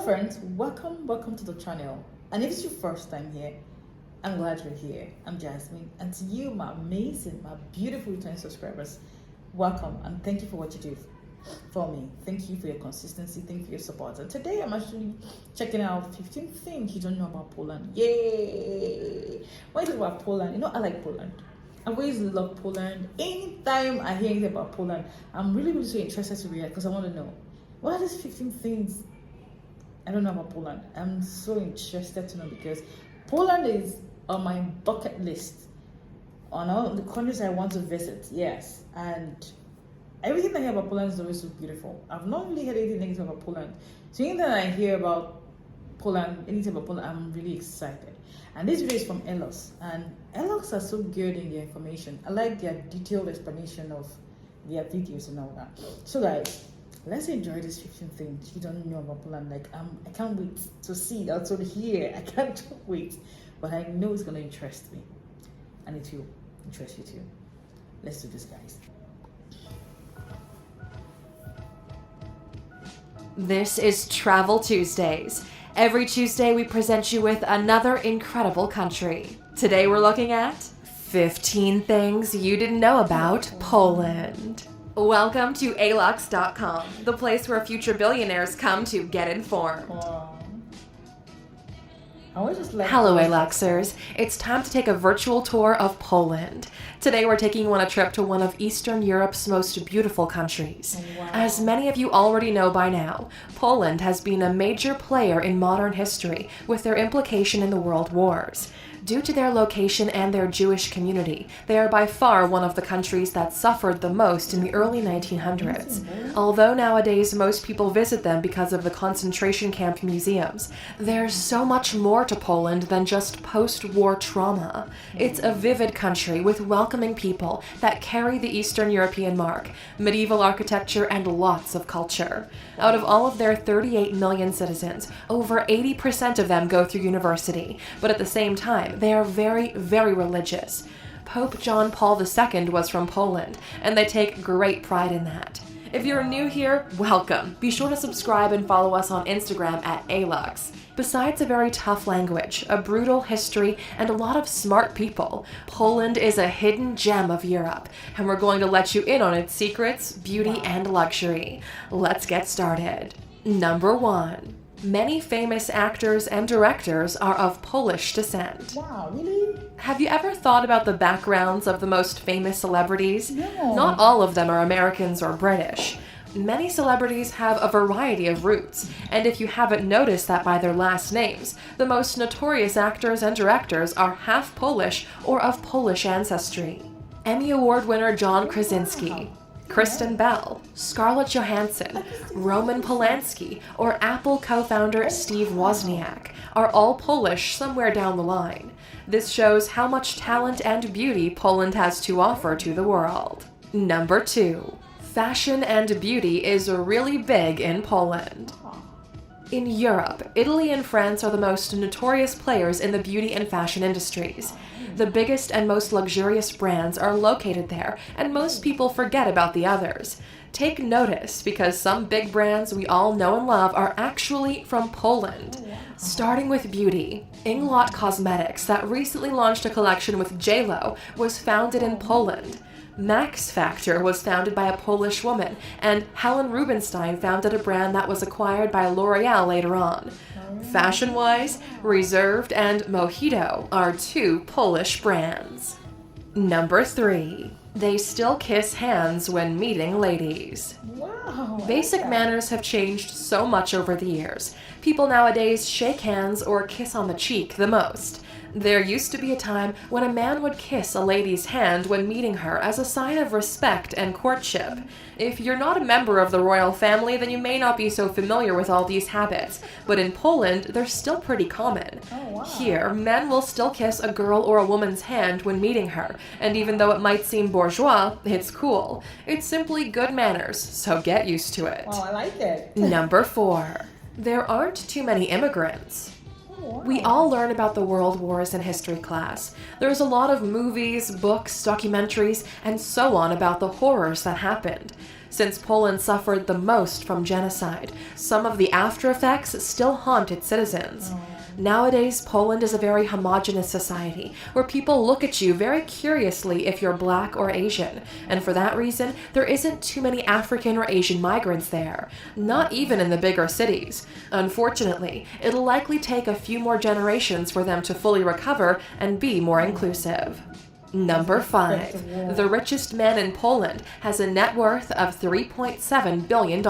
friends, welcome to the channel. And if it's your first time here, I'm glad you're here. I'm Jasmine, and to you, my amazing, my beautiful returning subscribers, welcome and thank you for what you do for me. Thank you for your consistency, thank you for your support. And today I'm actually checking out 15 things you don't know about Poland. Yay! When I talk about Poland, I like Poland. I always love Poland. Anytime I hear anything about Poland, I'm really so interested to react because I want to know, what are these 15 things I don't know about Poland? I'm so interested to know because Poland is on my bucket list on all the countries I want to visit. Yes, and everything I hear about Poland is always so beautiful. I've not really heard anything negative about Poland. So anything I hear about Poland, anything about Poland, I'm really excited. And this video is from Elos, and Elos are so good in their information. I like their detailed explanation of their videos and all that. So guys, let's enjoy these 15 things you don't know about Poland. I can't wait to see, also to hear. I can't wait, but I know it's gonna interest me, and it will interest you too. Let's do this, guys. This is Travel Tuesdays. Every Tuesday we present you with another incredible country. Today we're looking at 15 things you didn't know about Poland. Welcome to alux.com, the place where future billionaires come to get informed. Hello Aluxers, it's time to take a virtual tour of Poland. Today we're taking you on a trip to one of Eastern Europe's most beautiful countries. Wow. As many of you already know by now, Poland has been a major player in modern history with their implication in the world wars. Due to their location and their Jewish community, they are by far one of the countries that suffered the most in the early 1900s. Although nowadays most people visit them because of the concentration camp museums, there's so much more to Poland than just post-war trauma. It's a vivid country with welcoming people that carry the Eastern European mark, medieval architecture, and lots of culture. Out of all of their 38 million citizens, over 80% of them go through university, but at the same time, they are very, very religious. Pope John Paul II was from Poland, and they take great pride in that. If you're new here, welcome. Be sure to subscribe and follow us on Instagram at Alux. Besides a very tough language, a brutal history, and a lot of smart people, Poland is a hidden gem of Europe, and we're going to let you in on its secrets, beauty, and luxury. Let's get started. Number 1. Many famous actors and directors are of Polish descent. Wow, really? Have you ever thought about the backgrounds of the most famous celebrities? No. Not all of them are Americans or British. Many celebrities have a variety of roots, and if you haven't noticed that by their last names, the most notorious actors and directors are half Polish or of Polish ancestry. Emmy Award winner John Krasinski, Kristen Bell, Scarlett Johansson, Roman Polanski, or Apple co-founder Steve Wozniak are all Polish somewhere down the line. This shows how much talent and beauty Poland has to offer to the world. Number 2. Fashion and beauty is really big in Poland. In Europe, Italy and France are the most notorious players in the beauty and fashion industries. The biggest and most luxurious brands are located there, and most people forget about the others. Take notice, because some big brands we all know and love are actually from Poland. Starting with beauty, Inglot Cosmetics, that recently launched a collection with J.Lo, was founded in Poland. Max Factor was founded by a Polish woman, and Helen Rubinstein founded a brand that was acquired by L'Oreal later on. Fashion-wise, Reserved and Mojito are 2 Polish brands. Number 3. They still kiss hands when meeting ladies. Wow. Basic manners have changed so much over the years. People nowadays shake hands or kiss on the cheek the most. There used to be a time when a man would kiss a lady's hand when meeting her as a sign of respect and courtship. If you're not a member of the royal family, then you may not be so familiar with all these habits, but in Poland, they're still pretty common. Oh, wow. Here, men will still kiss a girl or a woman's hand when meeting her, and even though it might seem bourgeois, it's cool. It's simply good manners, so get used to it. Oh, I like it. Number 4. There aren't too many immigrants. We all learn about the world wars in history class. There's a lot of movies, books, documentaries, and so on about the horrors that happened. Since Poland suffered the most from genocide, some of the after effects still haunt its citizens. Nowadays, Poland is a very homogenous society, where people look at you very curiously if you're Black or Asian, and for that reason, there isn't too many African or Asian migrants there, not even in the bigger cities. Unfortunately, it'll likely take a few more generations for them to fully recover and be more inclusive. Number 5. The richest man in Poland has a net worth of $3.7 billion.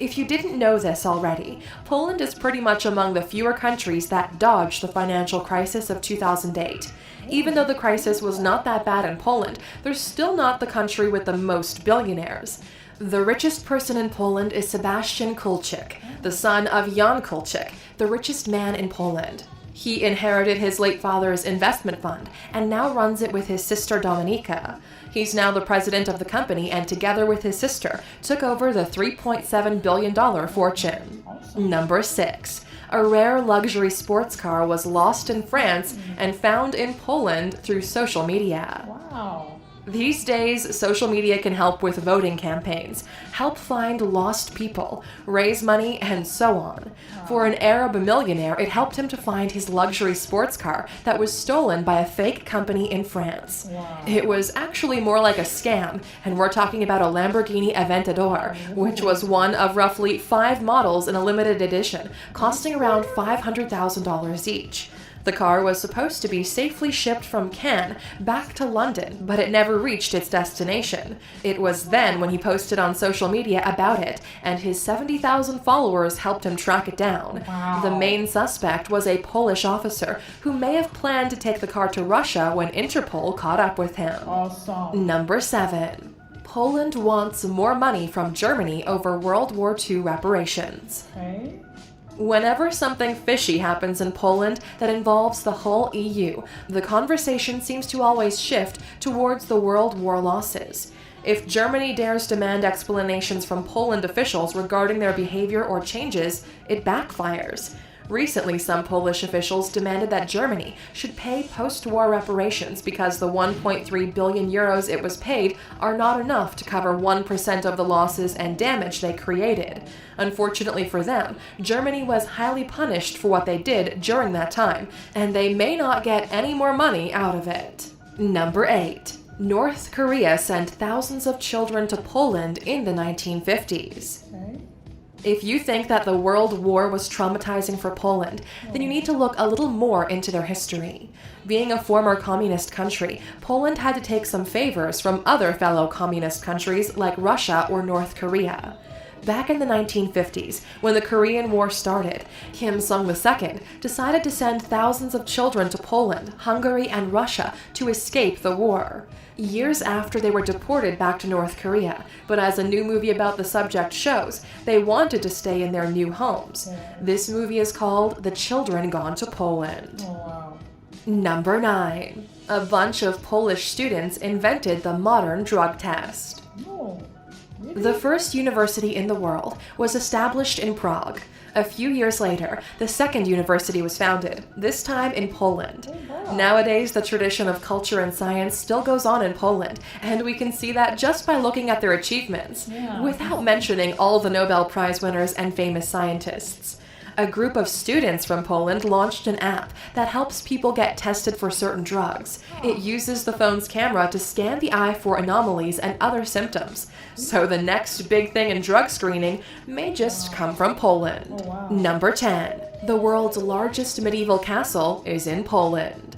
If you didn't know this already, Poland is pretty much among the fewer countries that dodged the financial crisis of 2008. Even though the crisis was not that bad in Poland, they're still not the country with the most billionaires. The richest person in Poland is Sebastian Kulczyk, the son of Jan Kulczyk, the richest man in Poland. He inherited his late father's investment fund and now runs it with his sister Dominika. He's now the president of the company and together with his sister took over the $3.7 billion fortune. Number 6. A rare luxury sports car was lost in France and found in Poland through social media. Wow. These days, social media can help with voting campaigns, help find lost people, raise money, and so on. For an Arab millionaire, it helped him to find his luxury sports car that was stolen by a fake company in France. Wow. It was actually more like a scam, and we're talking about a Lamborghini Aventador, which was one of roughly 5 models in a limited edition, costing around $500,000 each. The car was supposed to be safely shipped from Cannes back to London, but it never reached its destination. It was then when he posted on social media about it, and his 70,000 followers helped him track it down. Wow. The main suspect was a Polish officer who may have planned to take the car to Russia when Interpol caught up with him. Awesome. Number 7. Poland wants more money from Germany over World War II reparations. Okay. Whenever something fishy happens in Poland that involves the whole EU, the conversation seems to always shift towards the World War losses. If Germany dares demand explanations from Poland officials regarding their behavior or changes, it backfires. Recently, some Polish officials demanded that Germany should pay post-war reparations because the 1.3 billion euros it was paid are not enough to cover 1% of the losses and damage they created. Unfortunately for them, Germany was highly punished for what they did during that time, and they may not get any more money out of it. Number 8. North Korea sent thousands of children to Poland in the 1950s. Okay. If you think that the World War was traumatizing for Poland, then you need to look a little more into their history. Being a former communist country, Poland had to take some favors from other fellow communist countries like Russia or North Korea. Back in the 1950s, when the Korean War started, Kim Sung-il decided to send thousands of children to Poland, Hungary, and Russia to escape the war. Years after, they were deported back to North Korea, but as a new movie about the subject shows, they wanted to stay in their new homes. This movie is called The Children Gone to Poland. Oh, wow. Number 9. A bunch of Polish students invented the modern drug test. No. Really? The first university in the world was established in Prague. A few years later, the second university was founded, this time in Poland. Oh, wow. Nowadays, the tradition of culture and science still goes on in Poland, and we can see that just by looking at their achievements, without mentioning all the Nobel Prize winners and famous scientists. A group of students from Poland launched an app that helps people get tested for certain drugs. It uses the phone's camera to scan the eye for anomalies and other symptoms. So the next big thing in drug screening may just come from Poland. Oh, wow. Number 10. The world's largest medieval castle is in Poland.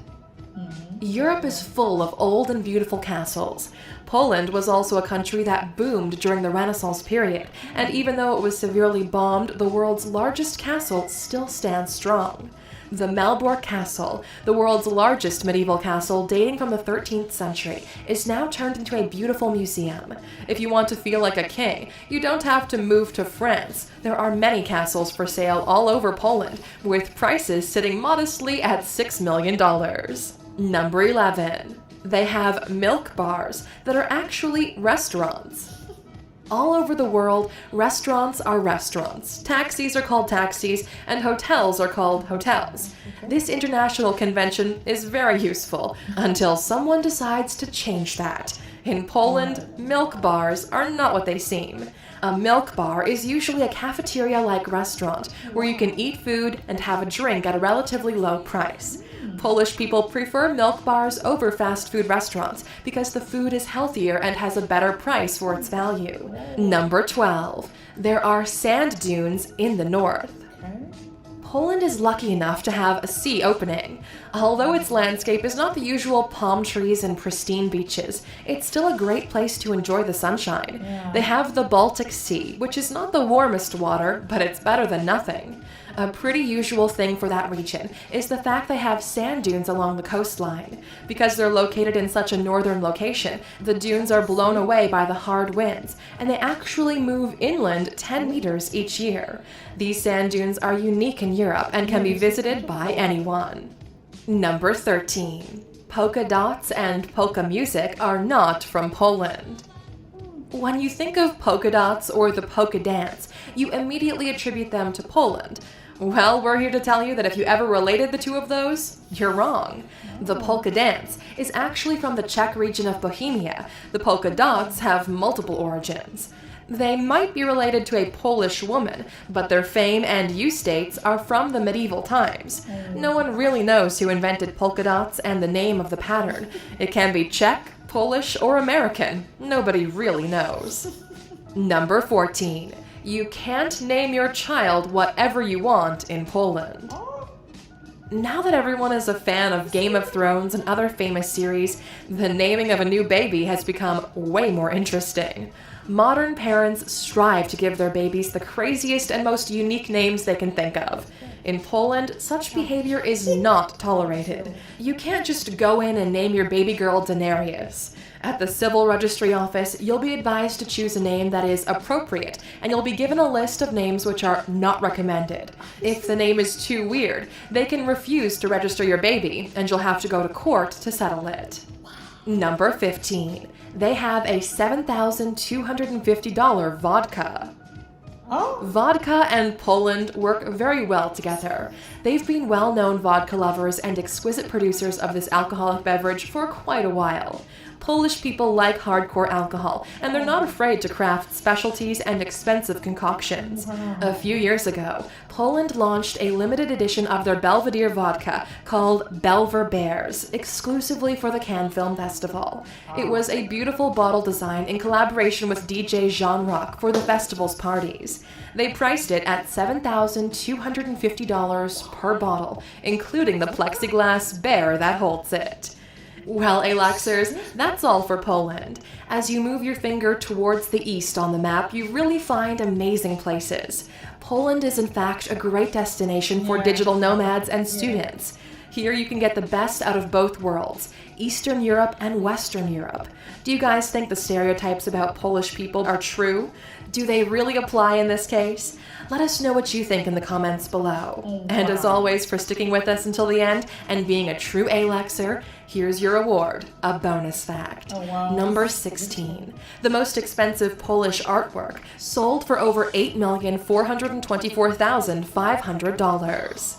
Europe is full of old and beautiful castles. Poland was also a country that boomed during the Renaissance period, and even though it was severely bombed, the world's largest castle still stands strong. The Malbork Castle, the world's largest medieval castle dating from the 13th century, is now turned into a beautiful museum. If you want to feel like a king, you don't have to move to France. There are many castles for sale all over Poland, with prices sitting modestly at $6 million. Number 11. They have milk bars that are actually restaurants. All over the world, restaurants are restaurants, taxis are called taxis, and hotels are called hotels. This international convention is very useful until someone decides to change that. In Poland, milk bars are not what they seem. A milk bar is usually a cafeteria-like restaurant where you can eat food and have a drink at a relatively low price. Polish people prefer milk bars over fast food restaurants because the food is healthier and has a better price for its value. Number 12. There are sand dunes in the north. Poland is lucky enough to have a sea opening. Although its landscape is not the usual palm trees and pristine beaches, it's still a great place to enjoy the sunshine. They have the Baltic Sea, which is not the warmest water, but it's better than nothing. A pretty usual thing for that region is the fact they have sand dunes along the coastline. Because they're located in such a northern location, the dunes are blown away by the hard winds, and they actually move inland 10 meters each year. These sand dunes are unique in Europe and can be visited by anyone. Number 13. Polka dots and polka music are not from Poland. When you think of polka dots or the polka dance, you immediately attribute them to Poland. Well, we're here to tell you that if you ever related the two of those, you're wrong. The polka dance is actually from the Czech region of Bohemia. The polka dots have multiple origins. They might be related to a Polish woman, but their fame and use dates are from the medieval times. No one really knows who invented polka dots and the name of the pattern. It can be Czech, Polish, or American. Nobody really knows. Number 14. You can't name your child whatever you want in Poland. Now that everyone is a fan of Game of Thrones and other famous series, the naming of a new baby has become way more interesting. Modern parents strive to give their babies the craziest and most unique names they can think of. In Poland, such behavior is not tolerated. You can't just go in and name your baby girl Daenerys. At the civil registry office, you'll be advised to choose a name that is appropriate, and you'll be given a list of names which are not recommended. If the name is too weird, they can refuse to register your baby, and you'll have to go to court to settle it. Number 15. They have a $7,250 vodka. Vodka and Poland work very well together. They've been well-known vodka lovers and exquisite producers of this alcoholic beverage for quite a while. Polish people like hardcore alcohol, and they're not afraid to craft specialties and expensive concoctions. A few years ago, Poland launched a limited edition of their Belvedere vodka called Belver Bears, exclusively for the Cannes Film Festival. It was a beautiful bottle design in collaboration with DJ Jean Rock for the festival's parties. They priced it at $7,250 per bottle, including the plexiglass bear that holds it. Well, Aluxers, that's all for Poland. As you move your finger towards the east on the map, you really find amazing places. Poland is in fact a great destination for digital nomads and students. Here you can get the best out of both worlds, Eastern Europe and Western Europe. Do you guys think the stereotypes about Polish people are true? Do they really apply in this case? Let us know what you think in the comments below. And as always, for sticking with us until the end and being a true Alexer, here's your award, a bonus fact. Number 16. The most expensive Polish artwork sold for over $8,424,500.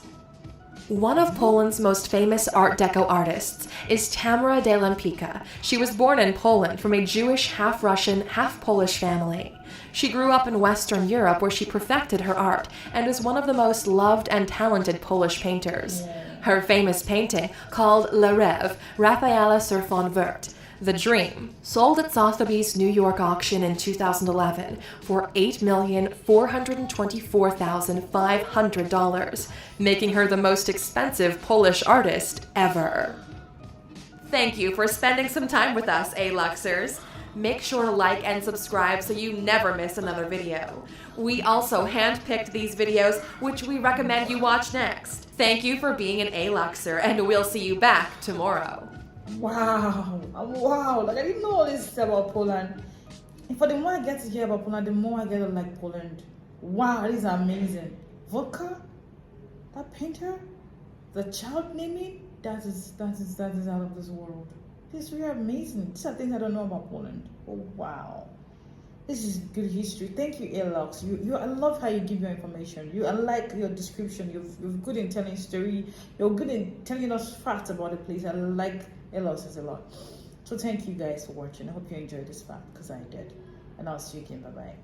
One of Poland's most famous Art Deco artists is Tamara de Lempicka. She was born in Poland from a Jewish, half-Russian, half-Polish family. She grew up in Western Europe where she perfected her art and is one of the most loved and talented Polish painters. Her famous painting, called Le Rêve, Rafaela sur fond vert, The Dream, sold at Sotheby's New York auction in 2011 for $8,424,500, making her the most expensive Polish artist ever. Thank you for spending some time with us, Aluxers. Make sure to like and subscribe so you never miss another video. We also handpicked these videos, which we recommend you watch next. Thank you for being an Aluxer, and we'll see you back tomorrow. Wow, wow, like I didn't know all this about Poland. And for the more I get to hear about Poland, the more I get to like Poland. Wow, this is amazing. Vodka? That painter? The child naming? That is out of this world. This is really amazing. These are things I don't know about Poland. Oh, wow. This is good history. Thank you, Alox. I love how you give your information. I like your description. You're good in telling story. You're good in telling us facts about the place. I like Alox a lot. So thank you guys for watching. I hope you enjoyed this fact because I did. And I'll see you again. Bye bye.